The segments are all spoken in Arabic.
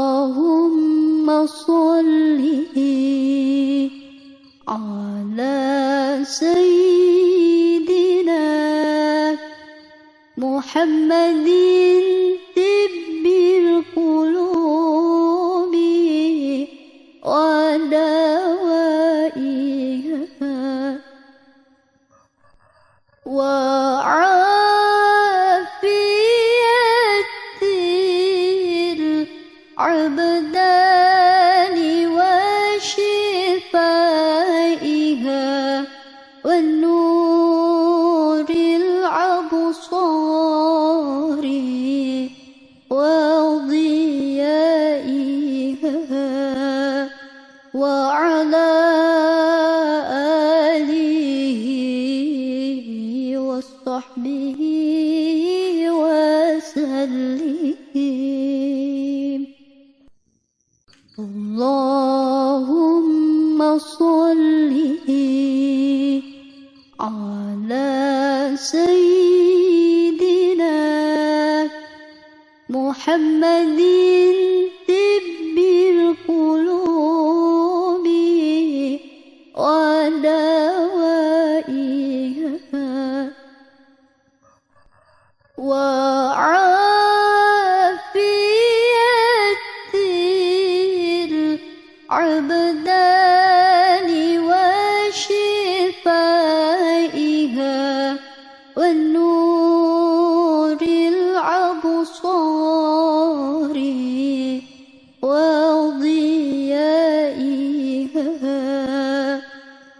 اللهم صل على سيدنا محمد طب القلوب ودوائها وعافية الأبدان وشفائها والنور الأبصار وضيائها وعلى آله وصحبه وسلم. اللهم صل على سيدنا محمد طب القلوب ودوائها وعافية الأبدان وشفائها والنور الأبصار وضيائها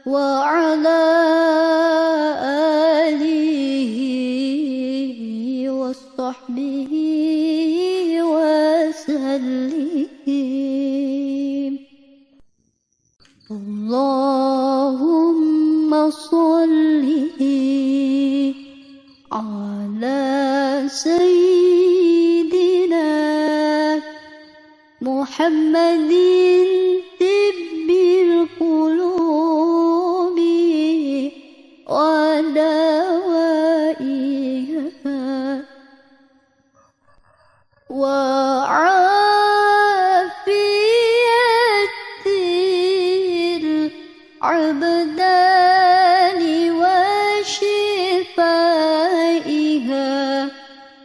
وعلى آله وصحبه وسلم. اللهم صل على سيدنا محمد طب القلوب ودوائها وعافية الأبدان وشفائها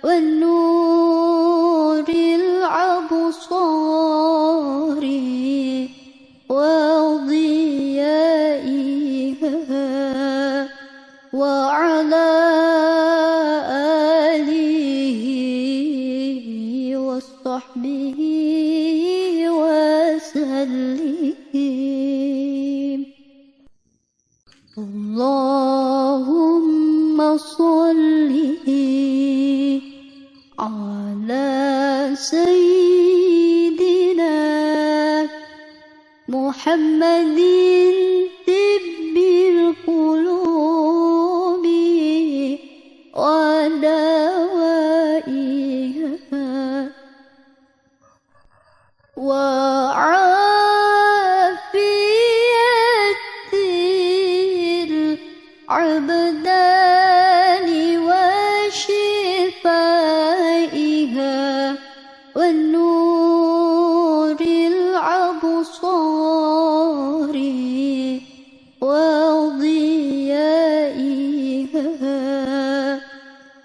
والنور الأبصار وضيائها وعلى آله وصحبه وسلم. اللهم صل على سيدنا محمد طب القلوب ودوائها وعافية الأبدان وشفائها والنور الأبصار وضيائها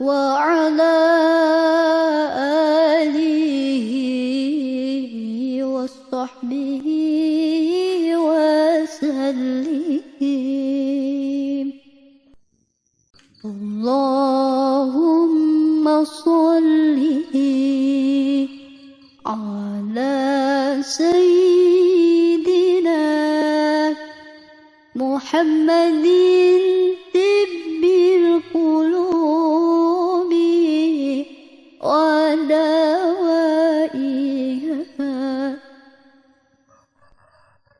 وعلى آله وصحبه وسلم. اللهم صل على سيدنا محمد طب القلوب ودوائها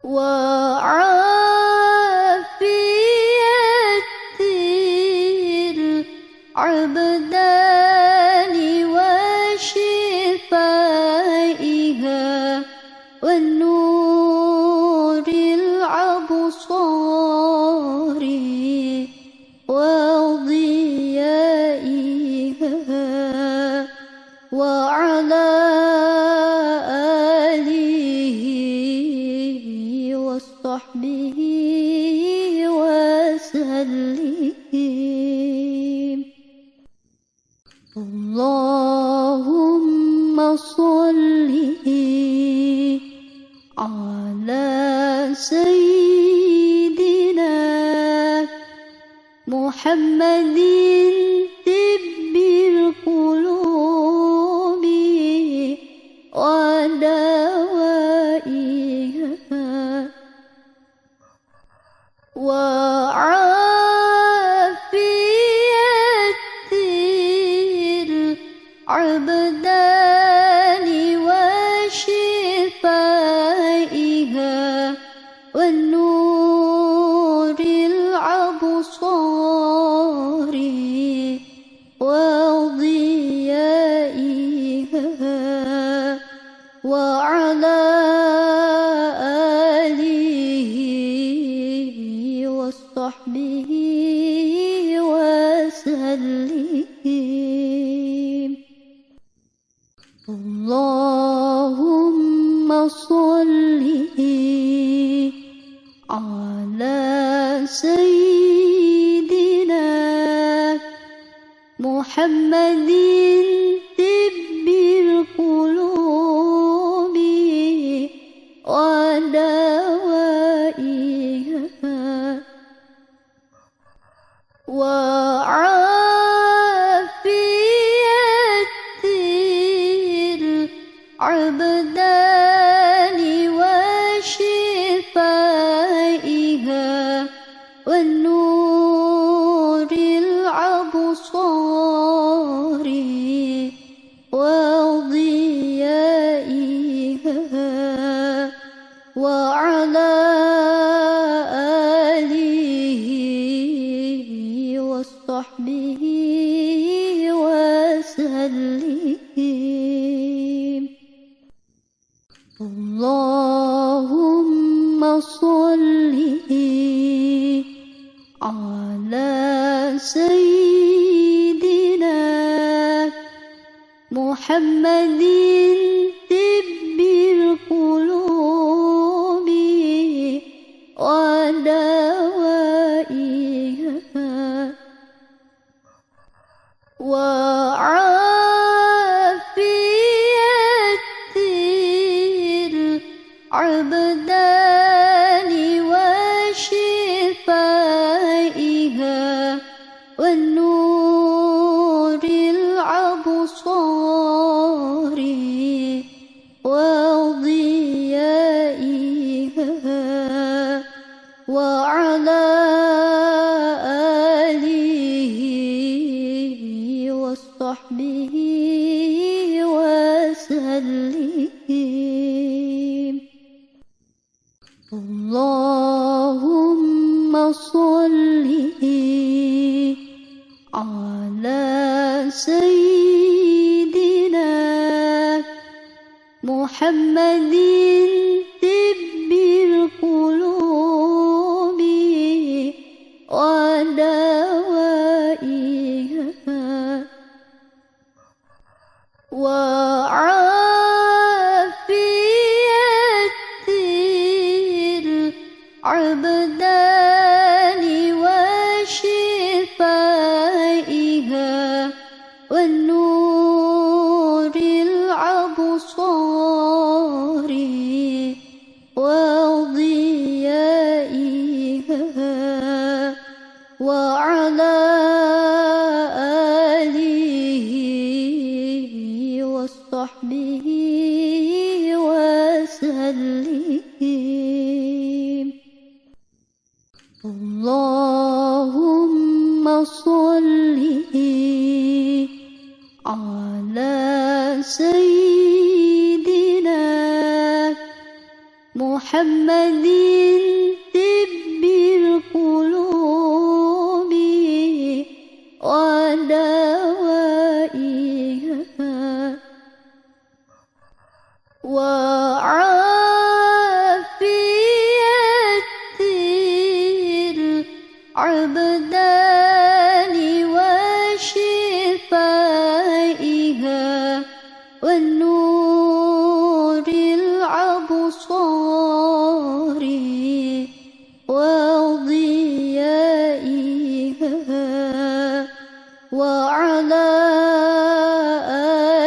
وعافية الأبدان وشفائها والنور الأبصار وضيائها وعلى صل على سيدنا محمد طب القلوب ودوائها وعافية الأبدان وشفائها والنور الأبصار وضيائها وعلى آله وصحبه وسلم. اللهم صل على سيدنا محمد طب القلوب ودوائها وعافية الأبدان وشفائها والنور الأبصار وضيائها وعلى آله وصحبه وسلم. اللهم صل على سيدنا محمد طب القلوب ودوائها وعافية الأبدان وشفائها والنور الأبصار وضيائها وعلى آله وصحبه وسلم. اللهم صل على سيدنا محمد طب القلوب ودوائها وعافية الأبدان وشفائها والنور الأبصار وضيائها وعلى آله وصحبه وسلم. اللهم صل على سيدنا محمد طب القلوب ودوائها وعافية الأبدان وشفائها والنور الأبصار وضيائها وعلى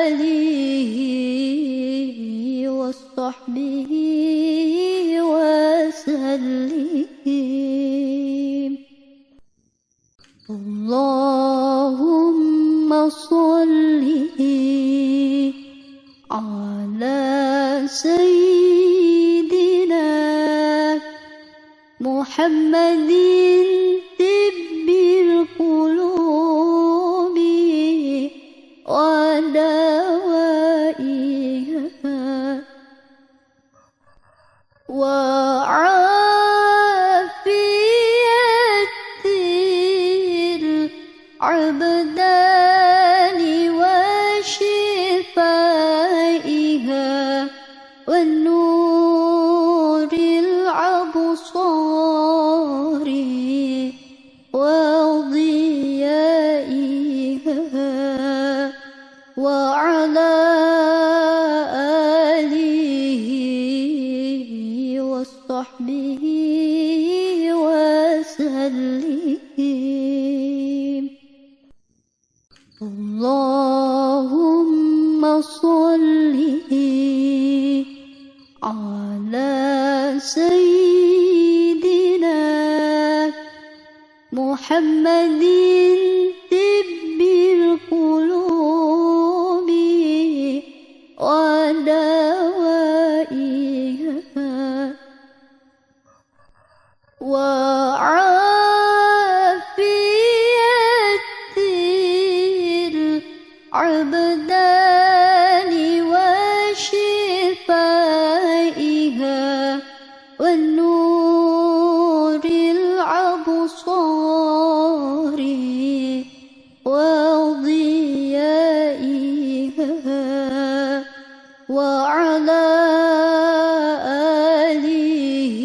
آله وصحبه وسلم. اللهم صل على سيدنا محمد طب القلوب ودوائها وعافية الأبدان وشفائها والنور الأبصار وضيائها وعلى آله وصحبه وسلم. اللهم صل على سيدنا محمد طب القلوب ودوائها وعافية الأبدان وشفائها والنور الأبصار وضيائها وعلى آله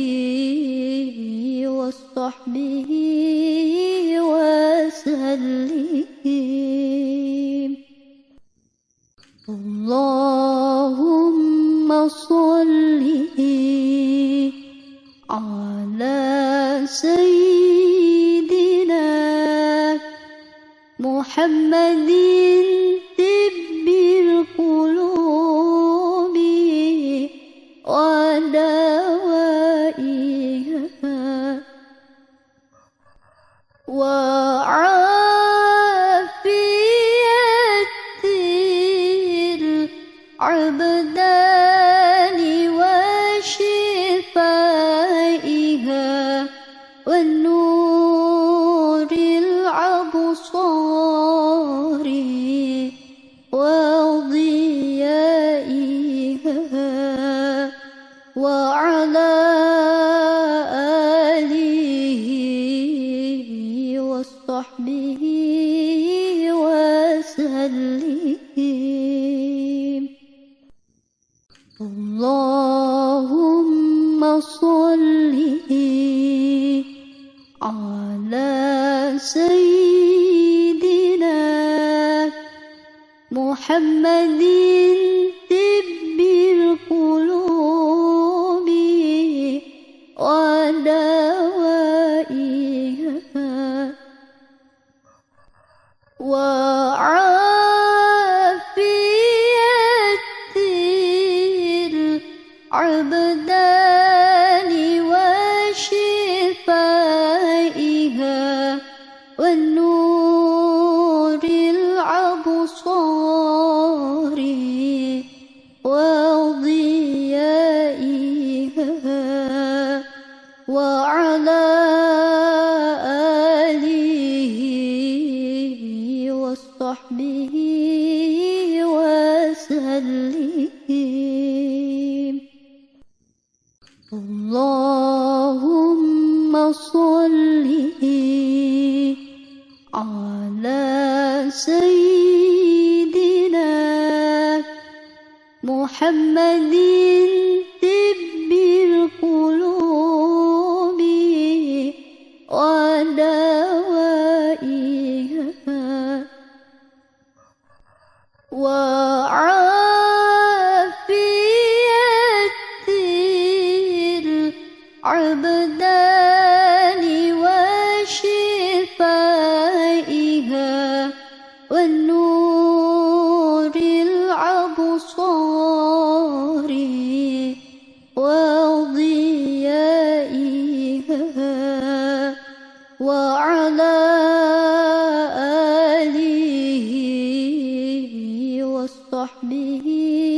وصحبه وسلم. اللهم صل على سيدنا محمد طب القلوب ودوائها وعافية الأبدان وشفائها والنور الأبصار وضيائها وعلى آله وصحبه وسلم. اللهم صل على سيدنا محمد طب القلوب ودوائها وعافية الأبدان وشفائها والنور الأبصار وضيائها وعلى آله وصحبه وسلم. اللهم صل على سيدنا محمد طب القلوب ودوائها وعافية الأبدان وشفائها والنور الأبصار وضيائها وعلى آله وصحبه وسلم. اللهم صل على سيدنا محمد طب القلوب ودوائها والنور الأبصار وعلى آله وصحبه وسلم. اللهم صل على سيدنا محمد طب القلوب ودوائها وعافية الأبدان وشفائها والنور الأبصار وصحبه